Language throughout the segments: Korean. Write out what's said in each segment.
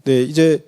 네, 이제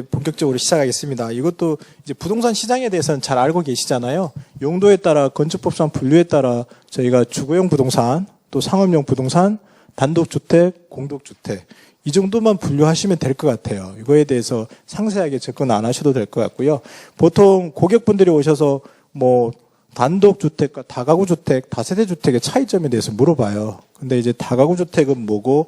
본격적으로 시작하겠습니다. 이것도 이제 부동산 시장에 대해서는 잘 알고 계시잖아요. 용도에 따라 건축법상 분류에 따라 저희가 주거용 부동산, 또 상업용 부동산, 단독주택, 공동주택 이 정도만 분류하시면 될 것 같아요. 이거에 대해서 상세하게 접근 안 하셔도 될 것 같고요. 보통 고객분들이 오셔서 뭐 단독주택과 다가구주택, 다세대주택의 차이점에 대해서 물어봐요. 근데 이제 다가구주택은 뭐고,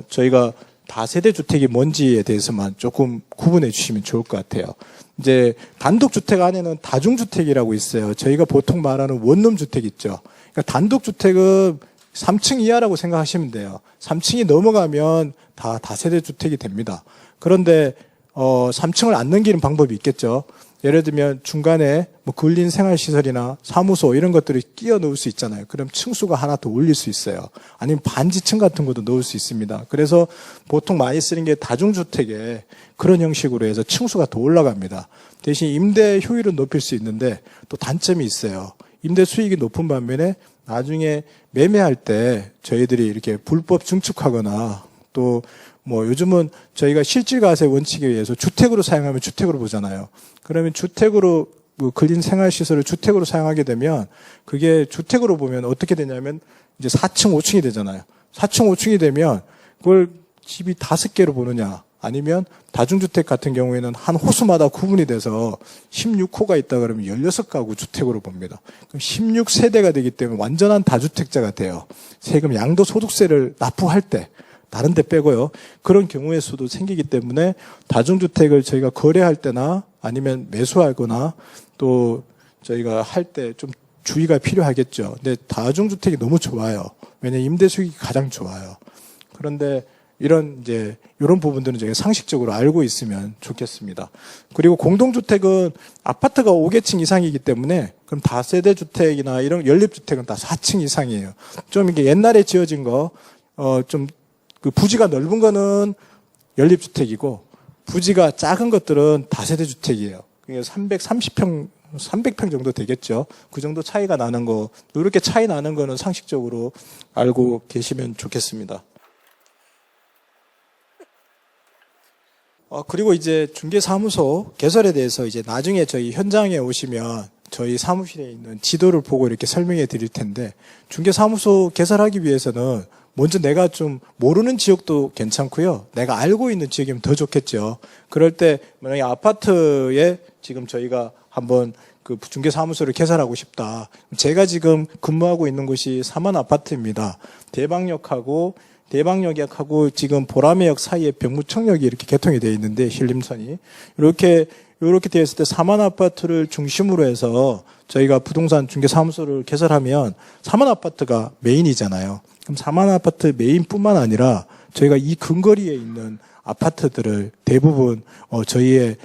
저희가 다세대주택이 뭔지에 대해서만 조금 구분해 주시면 좋을 것 같아요. 이제 단독주택 안에는 다중주택이라고 있어요. 저희가 보통 말하는 원룸주택 있죠. 그러니까 단독주택은 3층 이하라고 생각하시면 돼요. 3층이 넘어가면 다 다세대주택이 됩니다. 그런데 3층을 안 넘기는 방법이 있겠죠. 예를 들면 중간에 뭐 근린 생활시설이나 사무소 이런 것들을 끼워 넣을 수 있잖아요. 그럼 층수가 하나 더 올릴 수 있어요. 아니면 반지층 같은 것도 넣을 수 있습니다. 그래서 보통 많이 쓰는 게 다중주택에 그런 형식으로 해서 층수가 더 올라갑니다. 대신 임대 효율은 높일 수 있는데 또 단점이 있어요. 임대 수익이 높은 반면에 나중에 매매할 때 저희들이 이렇게 불법 증축하거나 또 뭐 요즘은 저희가 실질과세 원칙에 의해서 주택으로 사용하면 주택으로 보잖아요. 그러면 주택으로 근린 생활시설을 주택으로 사용하게 되면 그게 주택으로 보면 어떻게 되냐면 이제 4층, 5층이 되잖아요. 4층, 5층이 되면 그걸 집이 5개로 보느냐 아니면 다중주택 같은 경우에는 한 호수마다 구분이 돼서 16호가 있다 그러면 16가구 주택으로 봅니다. 그럼 16세대가 되기 때문에 완전한 다주택자가 돼요. 세금 양도소득세를 납부할 때 다른 데 빼고요. 그런 경우의 수도 생기기 때문에 다중주택을 저희가 거래할 때나 아니면 매수하거나 또 저희가 할 때 좀 주의가 필요하겠죠. 근데 다중주택이 너무 좋아요. 왜냐하면 임대 수익이 가장 좋아요. 그런데 이런 부분들은 저희가 상식적으로 알고 있으면 좋겠습니다. 그리고 공동주택은 아파트가 5개층 이상이기 때문에 그럼 다세대 주택이나 이런 연립주택은 다 4층 이상이에요. 좀 이게 옛날에 지어진 거, 좀 그 부지가 넓은 거는 연립주택이고 부지가 작은 것들은 다세대 주택이에요. 그게 300평 정도 되겠죠. 그 정도 차이가 나는 거, 이렇게 차이 나는 거는 상식적으로 알고 계시면 좋겠습니다. 그리고 이제 중개사무소 개설에 대해서 이제 나중에 저희 현장에 오시면 저희 사무실에 있는 지도를 보고 이렇게 설명해 드릴 텐데, 중개사무소 개설하기 위해서는 먼저 내가 좀 모르는 지역도 괜찮고요. 내가 알고 있는 지역이면 더 좋겠죠. 그럴 때 만약에 아파트에 지금 저희가 한번 그 중개사무소를 개설하고 싶다. 제가 지금 근무하고 있는 곳이 삼원 아파트입니다. 대방역하고 지금 보라매역 사이에 병무청역이 이렇게 개통이 되어 있는데 신림선이 이렇게 되어 있을 때 삼원 아파트를 중심으로 해서 저희가 부동산 중개사무소를 개설하면 삼원 아파트가 메인이잖아요. 그럼 삼원 아파트 메인뿐만 아니라 저희가 이 근거리에 있는 아파트들을 대부분 저희의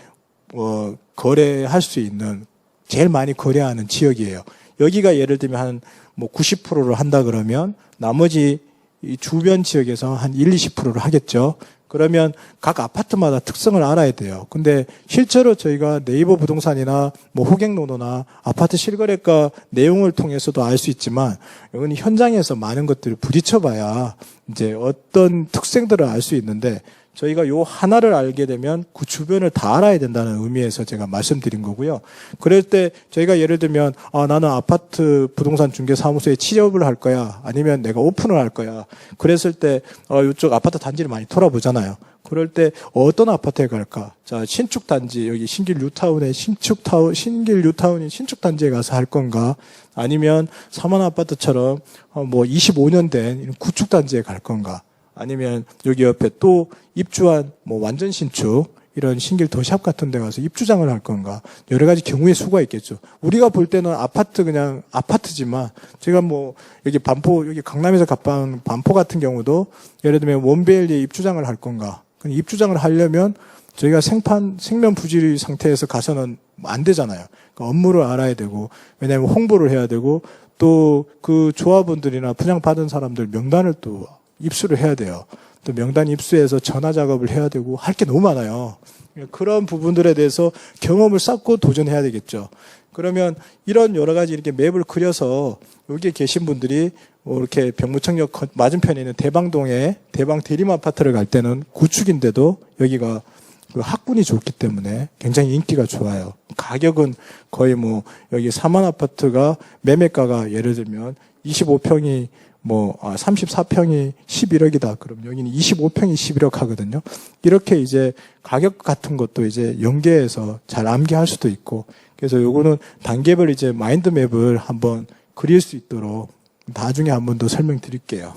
거래할 수 있는 제일 많이 거래하는 지역이에요. 여기가 예를 들면 한 뭐 90%를 한다 그러면 나머지 이 주변 지역에서 한 20%를 하겠죠. 그러면 각 아파트마다 특성을 알아야 돼요. 근데 실제로 저희가 네이버 부동산이나 뭐 호갱노노나 아파트 실거래가 내용을 통해서도 알 수 있지만 이건 현장에서 많은 것들을 부딪혀봐야 이제 어떤 특성들을 알 수 있는데 저희가 요 하나를 알게 되면 그 주변을 다 알아야 된다는 의미에서 제가 말씀드린 거고요. 그럴 때 저희가 예를 들면 나는 아파트 부동산 중개사무소에 취업을 할 거야. 아니면 내가 오픈을 할 거야. 그랬을 때 이쪽 아파트 단지를 많이 돌아보잖아요. 그럴 때 어떤 아파트에 갈까? 자, 신축 단지, 여기 신길 뉴타운의 신길 뉴타운인 신축 단지에 가서 할 건가? 아니면 삼원 아파트처럼 뭐 25년 된 구축 단지에 갈 건가? 아니면 여기 옆에 또 입주한 뭐 완전 신축 이런 신길 더샵 같은 데 가서 입주장을 할 건가, 여러 가지 경우의 수가 있겠죠. 우리가 볼 때는 아파트 그냥 아파트지만 제가 뭐 여기 반포, 여기 강남에서 가까운 반포 같은 경우도 예를 들면 원베일리에 입주장을 할 건가, 입주장을 하려면 저희가 생면 부지 상태에서 가서는 안 되잖아요. 그러니까 업무를 알아야 되고, 왜냐하면 홍보를 해야 되고, 또 그 조합원들이나 분양 받은 사람들 명단을 또 입수를 해야 돼요. 또 명단 입수해서 전화 작업을 해야 되고 할 게 너무 많아요. 그런 부분들에 대해서 경험을 쌓고 도전해야 되겠죠. 그러면 이런 여러 가지 이렇게 맵을 그려서 여기에 계신 분들이 이렇게 병무청역 맞은편에 있는 대방동에 대방 대림 아파트를 갈 때는 구축인데도 여기가 그 학군이 좋기 때문에 굉장히 인기가 좋아요. 가격은 거의 뭐 여기 4만 아파트가 매매가가 예를 들면 25평이 34평이 11억이다. 그럼 여기는 25평이 11억 하거든요. 이렇게 이제 가격 같은 것도 이제 연계해서 잘 암기할 수도 있고, 그래서 요거는 단계별 이제 마인드맵을 한번 그릴 수 있도록 나중에 한 번 더 설명드릴게요.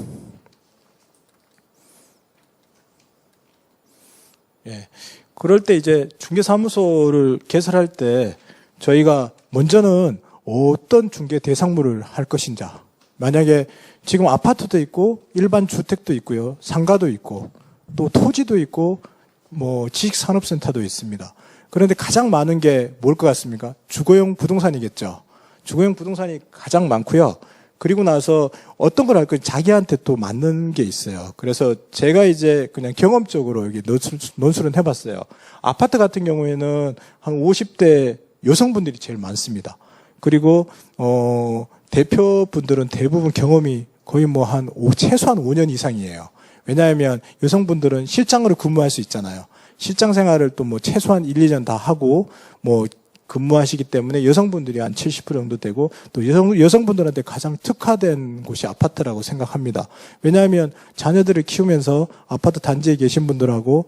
예. 그럴 때 이제 중개사무소를 개설할 때 저희가 먼저는 어떤 중개 대상물을 할 것인가. 만약에 지금 아파트도 있고 일반 주택도 있고요. 상가도 있고 또 토지도 있고 뭐 지식산업센터도 있습니다. 그런데 가장 많은 게 뭘 것 같습니까? 주거용 부동산이겠죠. 주거용 부동산이 가장 많고요. 그리고 나서 어떤 걸 할 거 자기한테 또 맞는 게 있어요. 그래서 제가 이제 그냥 경험적으로 여기 논술은 해봤어요. 아파트 같은 경우에는 한 50대 여성분들이 제일 많습니다. 그리고 대표분들은 대부분 경험이 거의 최소한 5년 이상이에요. 왜냐하면 여성분들은 실장으로 근무할 수 있잖아요. 실장 생활을 또 최소한 1, 2년 다 하고 근무하시기 때문에 여성분들이 한 70% 정도 되고 또 여성분들한테 가장 특화된 곳이 아파트라고 생각합니다. 왜냐하면 자녀들을 키우면서 아파트 단지에 계신 분들하고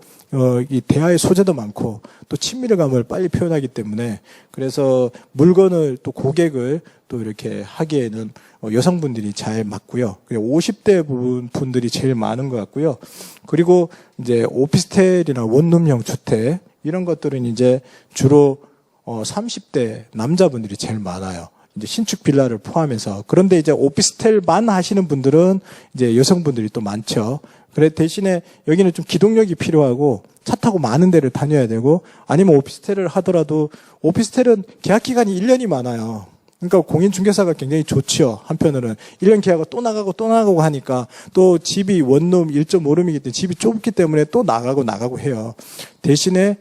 이 대화의 소재도 많고 또 친밀감을 빨리 표현하기 때문에 그래서 물건을 또 고객을 또 이렇게 하기에는 여성분들이 잘 맞고요. 50대 분들이 제일 많은 것 같고요. 그리고 이제 오피스텔이나 원룸형 주택 이런 것들은 이제 주로 30대 남자분들이 제일 많아요. 이제 신축 빌라를 포함해서. 그런데 이제 오피스텔만 하시는 분들은 이제 여성분들이 또 많죠. 그래 대신에 여기는 좀 기동력이 필요하고 차 타고 많은 데를 다녀야 되고 아니면 오피스텔을 하더라도 오피스텔은 계약 기간이 1년이 많아요. 그러니까 공인중개사가 굉장히 좋지요. 한편으로는 1년 계약을 또 나가고 하니까 또 집이 원룸 1.5룸이기 때문에 집이 좁기 때문에 또 나가고 해요. 대신에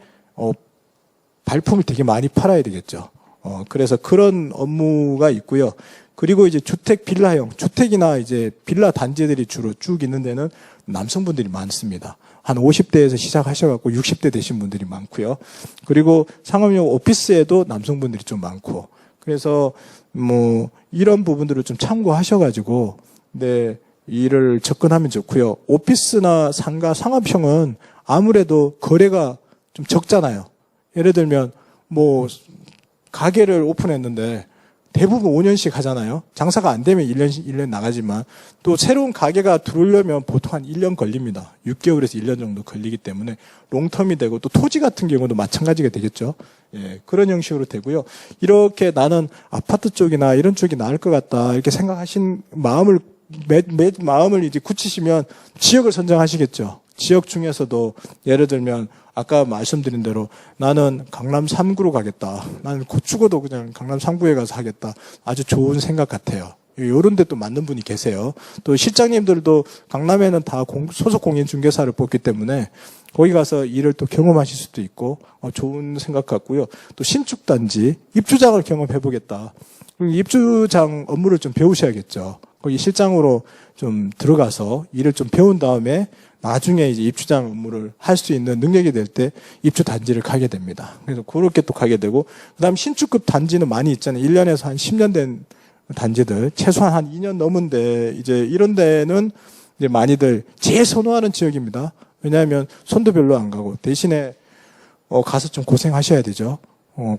발품을 되게 많이 팔아야 되겠죠. 그래서 그런 업무가 있고요. 그리고 이제 주택 빌라형, 주택이나 이제 빌라 단지들이 주로 쭉 있는 데는 남성분들이 많습니다. 한 50대에서 시작하셔갖고 60대 되신 분들이 많고요. 그리고 상업용 오피스에도 남성분들이 좀 많고. 그래서 이런 부분들을 좀 참고하셔가지고, 일을 접근하면 좋고요. 오피스나 상가, 상업형은 아무래도 거래가 좀 적잖아요. 예를 들면 가게를 오픈했는데 대부분 5년씩 하잖아요. 장사가 안 되면 1년 나가지만 또 새로운 가게가 들어오려면 보통 한 1년 걸립니다. 6개월에서 1년 정도 걸리기 때문에 롱텀이 되고 또 토지 같은 경우도 마찬가지가 되겠죠. 예, 그런 형식으로 되고요. 이렇게 나는 아파트 쪽이나 이런 쪽이 나을 것 같다 이렇게 생각하신 마음을 이제 굳히시면 지역을 선정하시겠죠. 지역 중에서도 예를 들면 아까 말씀드린 대로 나는 강남 3구로 가겠다. 나는 죽어도 그냥 강남 3구에 가서 하겠다. 아주 좋은 생각 같아요. 이런 데 또 맞는 분이 계세요. 또 실장님들도 강남에는 다 소속 공인중개사를 뽑기 때문에 거기 가서 일을 또 경험하실 수도 있고 좋은 생각 같고요. 또 신축단지 입주장을 경험해보겠다. 입주장 업무를 좀 배우셔야겠죠. 거기 실장으로 좀 들어가서 일을 좀 배운 다음에 나중에 이제 입주장 업무를 할 수 있는 능력이 될 때 입주 단지를 가게 됩니다. 그래서 그렇게 또 가게 되고, 그 다음 신축급 단지는 많이 있잖아요. 1년에서 한 10년 된 단지들, 최소한 한 2년 넘은데, 이제 이런 데는 이제 많이들 제일 선호하는 지역입니다. 왜냐하면 손도 별로 안 가고, 대신에, 가서 좀 고생하셔야 되죠.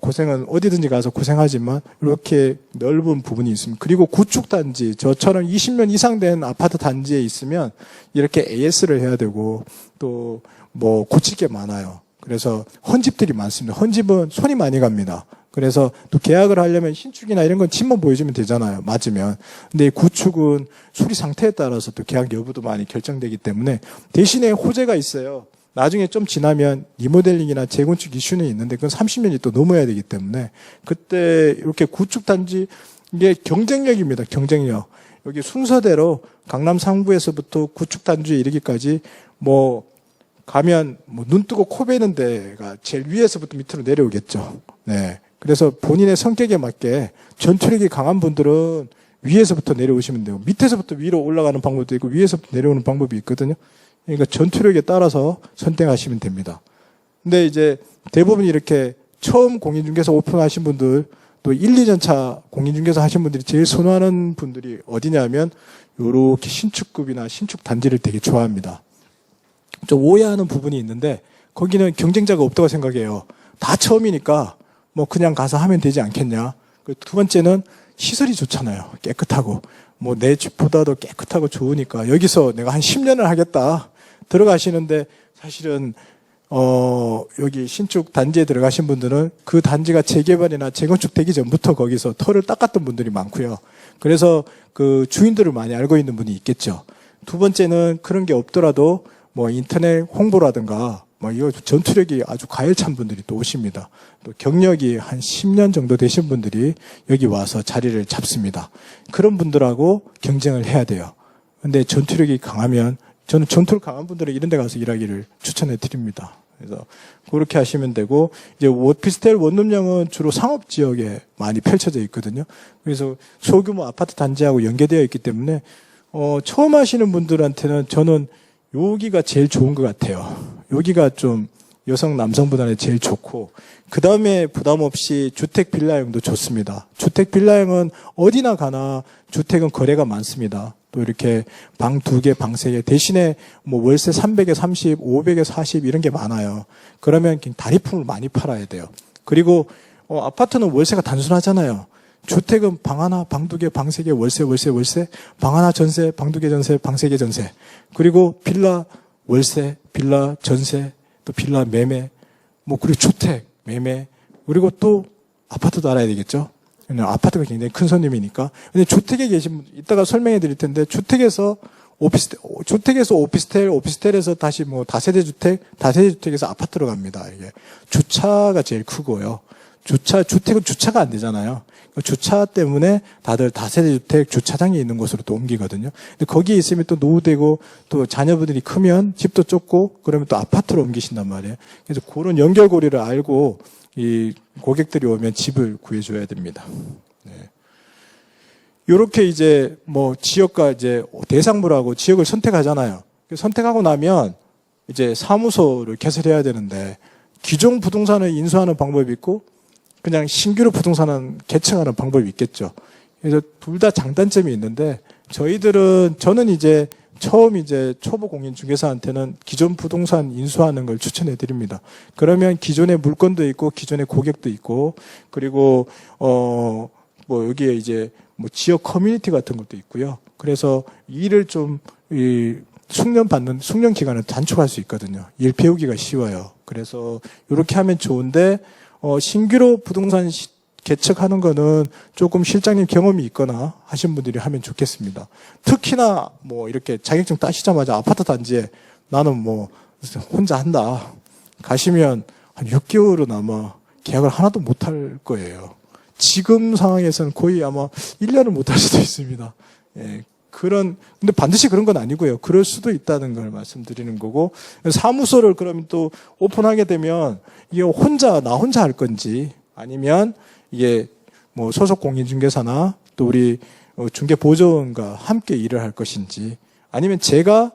고생은 어디든지 가서 고생하지만 이렇게 넓은 부분이 있습니다. 그리고 구축 단지, 저처럼 20년 이상 된 아파트 단지에 있으면 이렇게 AS를 해야 되고 또 고칠 게 많아요. 그래서 헌집들이 많습니다. 헌집은 손이 많이 갑니다. 그래서 또 계약을 하려면 신축이나 이런 건 집만 보여주면 되잖아요. 맞으면. 근데 구축은 수리 상태에 따라서 또 계약 여부도 많이 결정되기 때문에 대신에 호재가 있어요. 나중에 좀 지나면 리모델링이나 재건축 이슈는 있는데 그건 30년이 또 넘어야 되기 때문에 그때 이렇게 구축단지 이게 경쟁력입니다. 경쟁력. 여기 순서대로 강남 상부에서부터 구축 단지에 이르기까지 뭐 가면 뭐 눈 뜨고 코 베는 데가 제일 위에서부터 밑으로 내려오겠죠. 네. 그래서 본인의 성격에 맞게 전투력이 강한 분들은 위에서부터 내려오시면 되고 밑에서부터 위로 올라가는 방법도 있고 위에서부터 내려오는 방법이 있거든요. 그러니까 전투력에 따라서 선택하시면 됩니다. 근데 이제 대부분 이렇게 처음 공인중개사 오픈하신 분들 또 1, 2년 차 공인중개사 하신 분들이 제일 선호하는 분들이 어디냐면 요렇게 신축급이나 신축 단지를 되게 좋아합니다. 좀 오해하는 부분이 있는데 거기는 경쟁자가 없다고 생각해요. 다 처음이니까 뭐 그냥 가서 하면 되지 않겠냐. 두 번째는 시설이 좋잖아요. 깨끗하고 뭐 내 집보다도 깨끗하고 좋으니까 여기서 내가 한 10년을 하겠다 들어가시는데 사실은 여기 신축 단지에 들어가신 분들은 그 단지가 재개발이나 재건축 되기 전부터 거기서 터를 닦았던 분들이 많고요. 그래서 그 주인들을 많이 알고 있는 분이 있겠죠. 두 번째는 그런 게 없더라도 뭐 인터넷 홍보라든가 뭐 이거 전투력이 아주 가열찬 분들이 또 오십니다. 또 경력이 한 10년 정도 되신 분들이 여기 와서 자리를 잡습니다. 그런 분들하고 경쟁을 해야 돼요. 근데 전투력이 강하면 저는 전투력 강한 분들은 이런 데 가서 일하기를 추천해 드립니다. 그래서 그렇게 하시면 되고 이제 오피스텔 원룸형은 주로 상업 지역에 많이 펼쳐져 있거든요. 그래서 소규모 아파트 단지하고 연계되어 있기 때문에 처음 하시는 분들한테는 저는 여기가 제일 좋은 것 같아요. 여기가 좀 여성 남성분한테 제일 좋고 그 다음에 부담 없이 주택 빌라형도 좋습니다. 주택 빌라형은 어디나 가나 주택은 거래가 많습니다. 또 이렇게 방 2개, 방 3개 대신에 뭐 월세 300에 30, 500에 40 이런 게 많아요. 그러면 다리품을 많이 팔아야 돼요. 그리고 아파트는 월세가 단순하잖아요. 주택은 방 하나, 방 2개, 방 3개, 월세, 방 하나 전세, 방 2개 전세, 방 3개 전세. 그리고 빌라 월세, 빌라 전세, 또 빌라 매매, 뭐 그리고 주택 매매, 그리고 또 아파트도 알아야 되겠죠. 아파트가 굉장히 큰 손님이니까. 근데 주택에 계신 분, 이따가 설명해 드릴 텐데, 주택에서 오피스텔, 오피스텔에서 다시 뭐 다세대 주택에서 아파트로 갑니다. 이게 주차가 제일 크고요. 주택은 주차가 안 되잖아요. 주차 때문에 다들 다세대 주택 주차장이 있는 곳으로 또 옮기거든요. 근데 거기에 있으면 또 노후되고 또 자녀분들이 크면 집도 좁고 그러면 또 아파트로 옮기신단 말이에요. 그래서 그런 연결고리를 알고 이 고객들이 오면 집을 구해줘야 됩니다. 네. 요렇게 이제 뭐 지역과 이제 대상부라고 지역을 선택하잖아요. 선택하고 나면 이제 사무소를 개설해야 되는데 기존 부동산을 인수하는 방법이 있고 그냥 신규로 부동산을 개척하는 방법이 있겠죠. 그래서 둘 다 장단점이 있는데 저는 이제 처음 이제 초보 공인중개사한테는 기존 부동산 인수하는 걸 추천해 드립니다. 그러면 기존의 물건도 있고 기존의 고객도 있고 그리고 뭐 여기에 이제 뭐 지역 커뮤니티 같은 것도 있고요. 그래서 일을 좀 숙련 기간을 단축할 수 있거든요. 일 배우기가 쉬워요. 그래서 이렇게 하면 좋은데 신규로 부동산 개척하는 거는 조금 실장님 경험이 있거나 하신 분들이 하면 좋겠습니다. 특히나 뭐 이렇게 자격증 따시자마자 아파트 단지에 나는 뭐 혼자 한다. 가시면 한 6개월은 아마 계약을 하나도 못 할 거예요. 지금 상황에서는 거의 아마 1년을 못 할 수도 있습니다. 예. 근데 반드시 그런 건 아니고요. 그럴 수도 있다는 걸 말씀드리는 거고, 사무소를 그러면 또 오픈하게 되면 이게 나 혼자 할 건지 아니면 이게 뭐 소속 공인중개사나 또 우리 중개보조원과 함께 일을 할 것인지 아니면 제가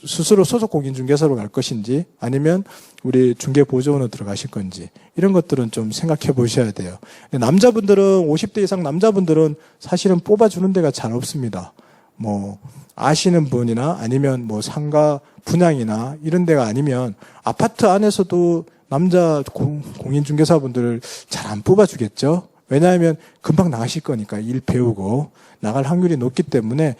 스스로 소속 공인중개사로 갈 것인지 아니면 우리 중개보조원으로 들어가실 건지 이런 것들은 좀 생각해 보셔야 돼요. 남자분들은 50대 이상 남자분들은 사실은 뽑아주는 데가 잘 없습니다. 뭐 아시는 분이나 아니면 뭐 상가 분양이나 이런 데가 아니면 아파트 안에서도 남자 공인중개사분들을 잘 안 뽑아주겠죠. 왜냐하면 금방 나가실 거니까 일 배우고 나갈 확률이 높기 때문에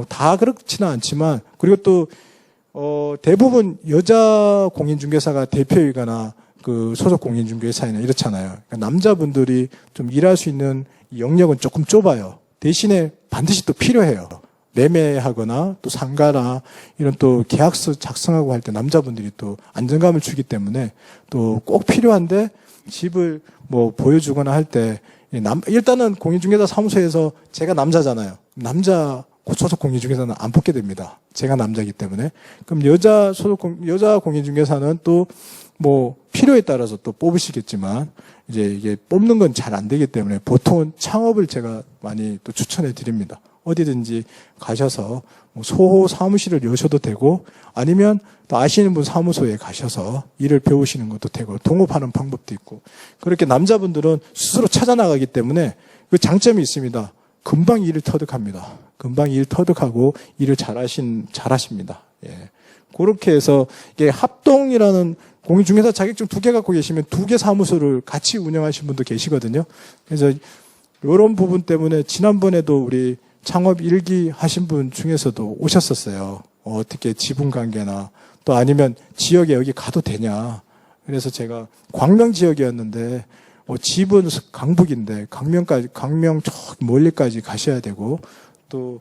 다 그렇지는 않지만 그리고 또 대부분 여자 공인중개사가 대표이거나 그 소속 공인중개사이나 이렇잖아요. 그러니까 남자분들이 좀 일할 수 있는 영역은 조금 좁아요. 대신에 반드시 또 필요해요. 매매하거나 또 상가나 이런 또 계약서 작성하고 할 때 남자분들이 또 안정감을 주기 때문에 또 꼭 필요한데 집을 뭐 보여주거나 할 때 일단은 공인중개사 사무소에서 제가 남자잖아요. 남자 소속 공인중개사는 안 뽑게 됩니다. 제가 남자이기 때문에. 그럼 여자 공인중개사는 또 뭐 필요에 따라서 또 뽑으시겠지만 이제 이게 뽑는 건 잘 안 되기 때문에 보통은 창업을 제가 많이 또 추천해 드립니다. 어디든지 가셔서 뭐 소호 사무실을 여셔도 되고 아니면 또 아시는 분 사무소에 가셔서 일을 배우시는 것도 되고 동업하는 방법도 있고 그렇게 남자분들은 스스로 찾아 나가기 때문에 그 장점이 있습니다. 금방 일을 터득합니다. 금방 일 터득하고 일을 잘하십니다. 예. 그렇게 해서 이게 합동이라는 공인중개사 자격증 2개 갖고 계시면 2개 사무소를 같이 운영하시는 분도 계시거든요. 그래서 이런 부분 때문에 지난번에도 우리 창업 1기 하신 분 중에서도 오셨었어요. 어떻게 지분 관계나 또 아니면 지역에 여기 가도 되냐. 그래서 제가 광명 지역이었는데 집은 강북인데 강명 저 멀리까지 가셔야 되고 또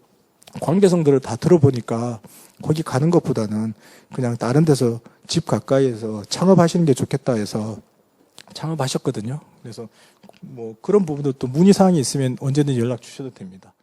관계성들을 다 들어보니까 거기 가는 것보다는 그냥 다른 데서 집 가까이에서 창업하시는 게 좋겠다 해서 창업하셨거든요. 그래서 뭐 그런 부분도 또 문의사항이 있으면 언제든 연락 주셔도 됩니다.